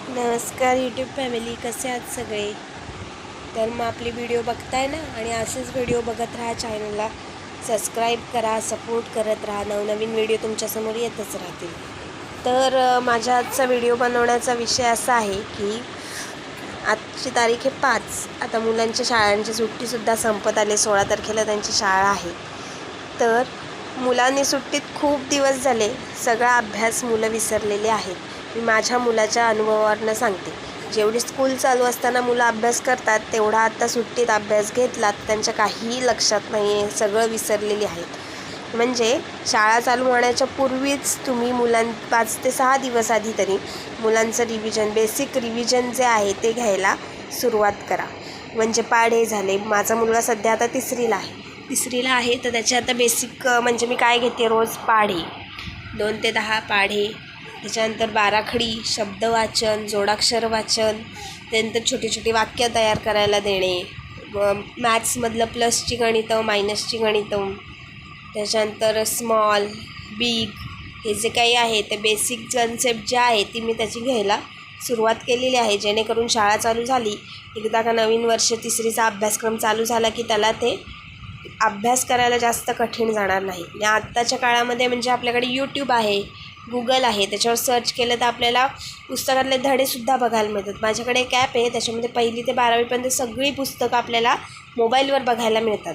नमस्कार YouTube family, कसे आहात सगळे? तर मग आपले व्हिडिओ बघताय ना, आणि असेच व्हिडिओ बघत राहा. चॅनलला सबस्क्राईब करा, सपोर्ट करत राहा. नवनवीन व्हिडिओ तुमच्यासमोर येतच राहतील. तर माझ्या आजचा व्हिडिओ बनवण्याचा विषय असा आहे की आजची तारीख आहे 5. आता मुलांच्या शाळांची सुट्टीसुद्धा संपत आली. 16 तारखेला त्यांची शाळा आहे. तर मुलांनी सुट्टीत खूप दिवस झाले सगळा अभ्यास मुलं विसरलेली आहेत. मी माझ्या मुलाच्या अनुभवावरनं सांगते. जेवढी स्कूल चालू असताना मुलं अभ्यास करतात, तेवढा आता सुट्टीत अभ्यास घेतला तर त्यांच्या काहीही लक्षात नाही आहे, सगळं विसरलेली आहेत. म्हणजे शाळा चालू होण्याच्या पूर्वीच तुम्ही 5 ते 6 दिवस आधी तरी मुलांचं रिव्हिजन, बेसिक रिव्हिजन जे आहे ते घ्यायला सुरुवात करा. म्हणजे पाढे झाले. माझा मुलगा सध्या आता तिसरीला आहे. तर त्याचे आता बेसिक म्हणजे मी काय घेते, रोज पाढे 2 ते 10 पाढे, त्याच्यानंतर बाराखडी, शब्द वाचन, जोडाक्षर वाचन, त्यानंतर छोटी छोटी वाक्य तयार करायला देणे, मॅथ्समधलं प्लसची गणितं, मायनसची गणितं, त्याच्यानंतर स्मॉल, बिग, हे जे काही आहे ते बेसिक कन्सेप्ट जे आहे ती मी त्याची घ्यायला सुरुवात केलेली आहे. जेणेकरून शाळा चालू झाली, एकदा का नवीन वर्ष 3रीचा अभ्यासक्रम चालू झाला की त्याला ते अभ्यास करायला जास्त कठीण जाणार नाही. आणि आत्ताच्या काळामध्ये म्हणजे आपल्याकडे यूट्यूब आहे, गुगल आहे, त्याच्यावर सर्च केलं तर आपल्याला पुस्तकातले धडेसुद्धा बघायला मिळतात. माझ्याकडे एक ॲप आहे, त्याच्यामध्ये 1ली ते 12वीपर्यंत सगळी पुस्तकं आपल्याला मोबाईलवर बघायला मिळतात.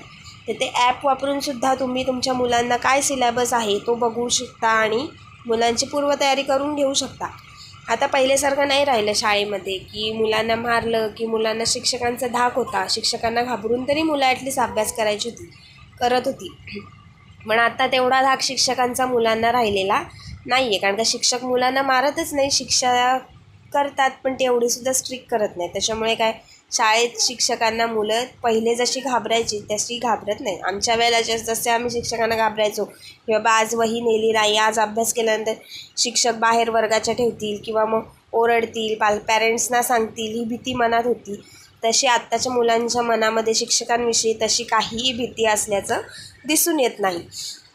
तर ते ॲप वापरूनसुद्धा तुम्ही तुमच्या मुलांना काय सिलेबस आहे तो बघू शकता आणि मुलांची पूर्वतयारी करून घेऊ शकता. आता पहिल्यासारखं नाही राहिलं शाळेमध्ये की मुलांना मारलं की मुलांना शिक्षकांचा धाक होता. शिक्षकांना घाबरून तरी मुलं ॲटलीस्ट अभ्यास करत होती. पण आता तेवढा धाक शिक्षकांचा मुलांना राहिलेला नाही आहे. कारण का शिक्षक मुलांना मारतच नाही, शिक्षा करतात पण ते एवढीसुद्धा स्ट्रिक्ट करत नाही. त्याच्यामुळे काय, शाळेत शिक्षकांना मुलं पहिले जशी घाबरायची तशी घाबरत नाही. आमच्या वेळेला जसे आम्ही शिक्षकांना घाबरायचो की बाबा आज वही नेली नाही, आज अभ्यास केल्यानंतर शिक्षक बाहेर वर्गाच्या ठेवतील किंवा मग ओरडतील, पॅरेंट्सना सांगतील, ही भीती मनात होती. तशी आत्ताच्या मुलांच्या मनामध्ये शिक्षकांविषयी तशी काहीही भीती असल्याचं दिसून येत नाही.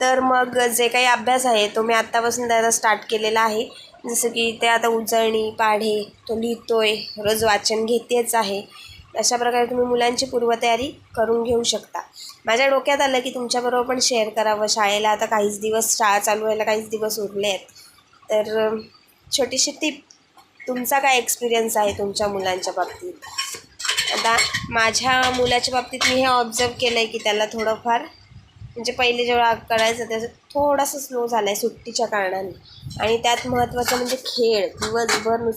तर मग जे काही अभ्यास आहे तो मी आत्तापासून त्याला स्टार्ट केलेला आहे. जसं की ते आता उजळणी, पाढे तो लिहितोय, रोज वाचन घेतेच आहे. अशा प्रकारे तुम्ही मुलांची पूर्वतयारी करून घेऊ शकता. माझ्या डोक्यात आलं की तुमच्याबरोबर पण शेअर करावं. शाळेला आता शाळा चालू व्हायला काहीच दिवस उरले आहेत. तर छोटीशी टिप, तुमचा काय एक्सपिरियन्स आहे तुमच्या मुलांच्या बाबतीत? आता माझ्या मुलाच्या बाबतीत मी हे ऑब्झर्व केलं आहे की त्याला थोडंफार म्हणजे पहिले जेव्हा करायचं त्याचं थोडंसं स्लो झालं आहे सुट्टीच्या कारणाने. आणि त्यात महत्त्वाचं म्हणजे खेळ. दिवसभर